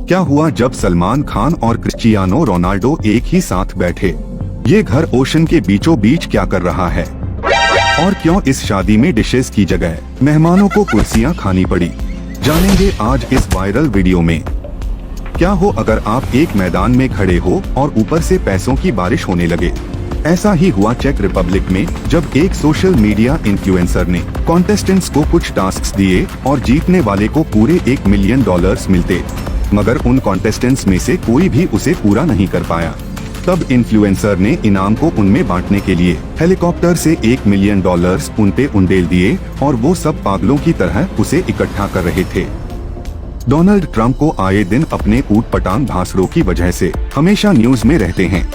क्या हुआ जब सलमान खान और क्रिस्टियानो रोनाल्डो एक ही साथ बैठे? ये घर ओशन के बीचों बीच क्या कर रहा है? और क्यों इस शादी में डिशेस की जगह मेहमानों को कुर्सियां खानी पड़ी? जानेंगे आज इस वायरल वीडियो में। क्या हो अगर आप एक मैदान में खड़े हो और ऊपर से पैसों की बारिश होने लगे? ऐसा ही हुआ चेक रिपब्लिक में, जब एक सोशल मीडिया इन्फ्लुएंसर ने कॉन्टेस्टेंट्स को कुछ टास्क्स दिए और जीतने वाले को पूरे $1 मिलियन मिलते, मगर उन कॉन्टेस्टेंट्स में से कोई भी उसे पूरा नहीं कर पाया। तब इन्फ्लुएंसर ने इनाम को उनमें बांटने के लिए हेलीकॉप्टर से $1 मिलियन उन पे उंडेल दिए और वो सब पागलों की तरह उसे इकट्ठा कर रहे थे। डोनाल्ड ट्रंप को आए दिन अपने ऊटपटांग भाषणों की वजह से हमेशा न्यूज में रहते हैं।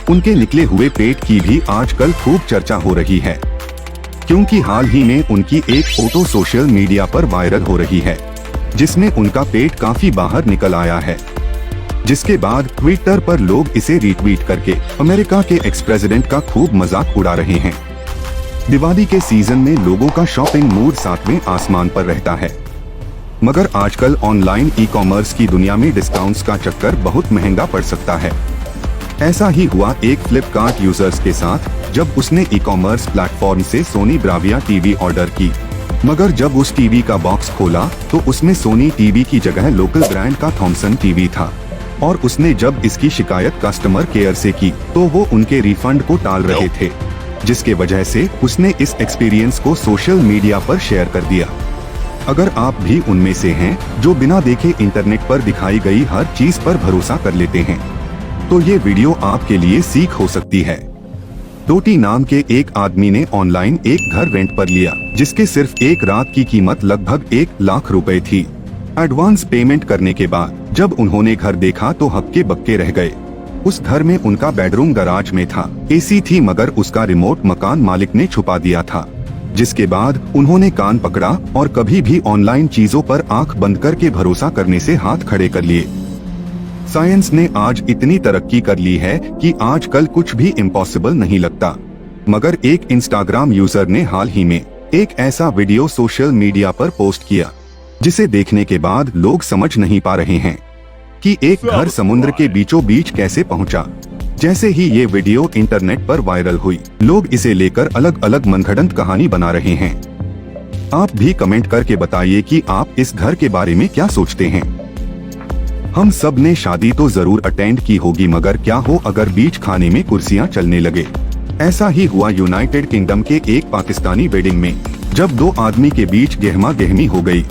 उनके निकले हुए पेट की भी आजकल खूब चर्चा हो रही है, क्योंकि हाल ही में उनकी एक फोटो सोशल मीडिया पर वायरल हो रही है, जिसमें उनका पेट काफी बाहर निकल आया है। जिसके बाद ट्विटर पर लोग इसे रीट्वीट करके अमेरिका के एक्स प्रेसिडेंट का खूब मजाक उड़ा रहे हैं। दिवाली के सीजन में लोगों का शॉपिंग मूड 7वें आसमान पर रहता है, मगर आजकल ऑनलाइन ई-कॉमर्स की दुनिया में डिस्काउंट्स का चक्कर बहुत महंगा पड़ सकता है। ऐसा ही हुआ एक फ्लिपकार्ट यूजर्स के साथ, जब उसने ई-कॉमर्स प्लेटफॉर्म से सोनी ब्राविया टीवी ऑर्डर की, मगर जब उस टीवी का बॉक्स खोला तो उसमें सोनी टीवी की जगह लोकल ब्रांड का थॉमसन टीवी था, और उसने जब इसकी शिकायत कस्टमर केयर से की तो वो उनके रिफंड को टाल रहे थे, जिसके वजह से उसने इस एक्सपीरियंस को सोशल मीडिया पर शेयर कर दिया। अगर आप भी उनमें से हैं जो बिना देखे इंटरनेट पर दिखाई गई हर चीज पर भरोसा कर लेते हैं, तो ये वीडियो आपके लिए सीख हो सकती है। टोटी नाम के एक आदमी ने ऑनलाइन एक घर रेंट पर लिया, जिसके सिर्फ एक रात की कीमत लगभग 1 लाख रुपए थी। एडवांस पेमेंट करने के बाद जब उन्होंने घर देखा तो हक्के बक्के रह गए। उस घर में उनका बेडरूम गराज में था, एसी थी, मगर उसका रिमोट मकान मालिक ने छुपा दिया था। जिसके बाद उन्होंने कान पकड़ा और कभी भी ऑनलाइन चीजों पर आंख बंद करके भरोसा करने से हाथ खड़े कर लिए। साइंस ने आज इतनी तरक्की कर ली है कि आजकल कुछ भी इम्पॉसिबल नहीं लगता, मगर एक इंस्टाग्राम यूजर ने हाल ही में एक ऐसा वीडियो सोशल मीडिया पर पोस्ट किया, जिसे देखने के बाद लोग समझ नहीं पा रहे हैं कि एक घर समुद्र के बीचों बीच कैसे पहुंचा। जैसे ही ये वीडियो इंटरनेट पर वायरल हुई, लोग इसे लेकर अलग अलग मनगढ़ंत कहानी बना रहे हैं। आप भी कमेंट करके बताइए कि आप इस घर के बारे में क्या सोचते हैं। हम सब ने शादी तो जरूर अटेंड की होगी, मगर क्या हो अगर बीच खाने में कुर्सियां चलने लगे? ऐसा ही हुआ यूनाइटेड किंगडम के एक पाकिस्तानी वेडिंग में, जब 2 आदमी के बीच गहमा गहमी हो गई।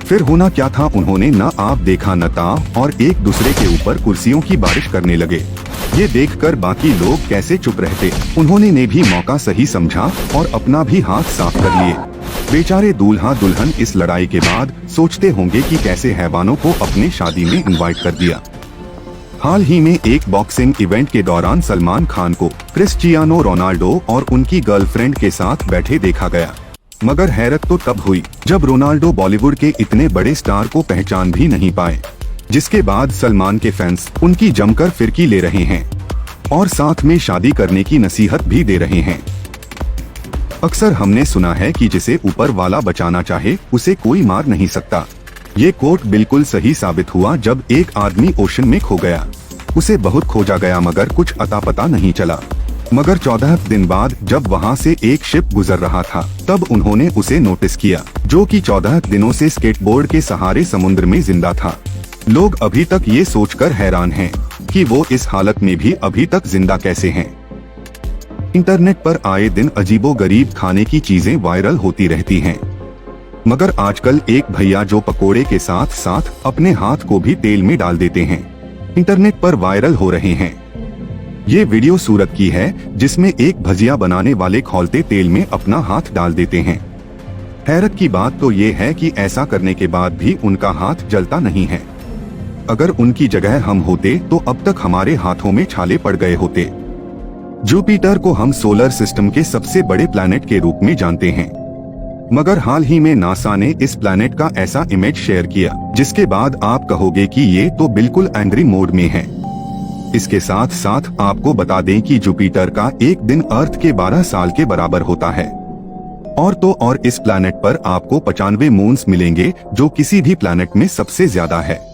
फिर होना क्या था, उन्होंने न आप देखा न ताव और एक दूसरे के ऊपर कुर्सियों की बारिश करने लगे। ये देखकर बाकी लोग कैसे चुप रहते, उन्होंने ने भी मौका सही समझा और अपना भी हाथ साफ कर लिए। बेचारे दूल्हा दुल्हन इस लड़ाई के बाद सोचते होंगे कि कैसे हैवानों को अपने शादी में इनवाइट कर दिया। हाल ही में एक बॉक्सिंग इवेंट के दौरान सलमान खान को क्रिस्टियानो रोनाल्डो और उनकी गर्लफ्रेंड के साथ बैठे देखा गया, मगर हैरत तो तब हुई जब रोनाल्डो बॉलीवुड के इतने बड़े स्टार को पहचान भी नहीं पाए। जिसके बाद सलमान के फैंस उनकी जमकर फिरकी ले रहे हैं और साथ में शादी करने की नसीहत भी दे रहे हैं। अक्सर हमने सुना है कि जिसे ऊपर वाला बचाना चाहे उसे कोई मार नहीं सकता। ये कोट बिल्कुल सही साबित हुआ जब एक आदमी ओशन में खो गया। उसे बहुत खोजा गया, मगर कुछ अता पता नहीं चला। मगर 14 दिन बाद जब वहाँ से एक शिप गुजर रहा था, तब उन्होंने उसे नोटिस किया, जो कि 14 दिनों से स्केटबोर्ड के सहारे समुद्र में जिंदा था। लोग अभी तक ये सोचकर हैरान हैं कि वो इस हालत में भी अभी तक जिंदा कैसे हैं। इंटरनेट पर आए दिन अजीबोगरीब खाने की चीजें वायरल होती रहती हैं, मगर आजकल एक भैया जो पकोड़े के साथ साथ अपने हाथ को भी तेल में डाल देते हैं, इंटरनेट पर वायरल हो रहे हैं। ये वीडियो सूरत की है, जिसमें एक भजिया बनाने वाले खौलते तेल में अपना हाथ डाल देते हैं। हैरत की बात तो ये है कि ऐसा करने के बाद भी उनका हाथ जलता नहीं है। अगर उनकी जगह हम होते तो अब तक हमारे हाथों में छाले पड़ गए होते। जुपिटर को हम सोलर सिस्टम के सबसे बड़े प्लैनेट के रूप में जानते हैं, मगर हाल ही में नासा ने इस प्लैनेट का ऐसा इमेज शेयर किया, जिसके बाद आप कहोगे कि ये तो बिल्कुल एंग्री मोड में है। इसके साथ साथ आपको बता दें कि जुपिटर का एक दिन अर्थ के 12 साल के बराबर होता है। और इस प्लैनेट पर आपको 95 मून्स मिलेंगे, जो किसी भी प्लैनेट में सबसे ज्यादा है।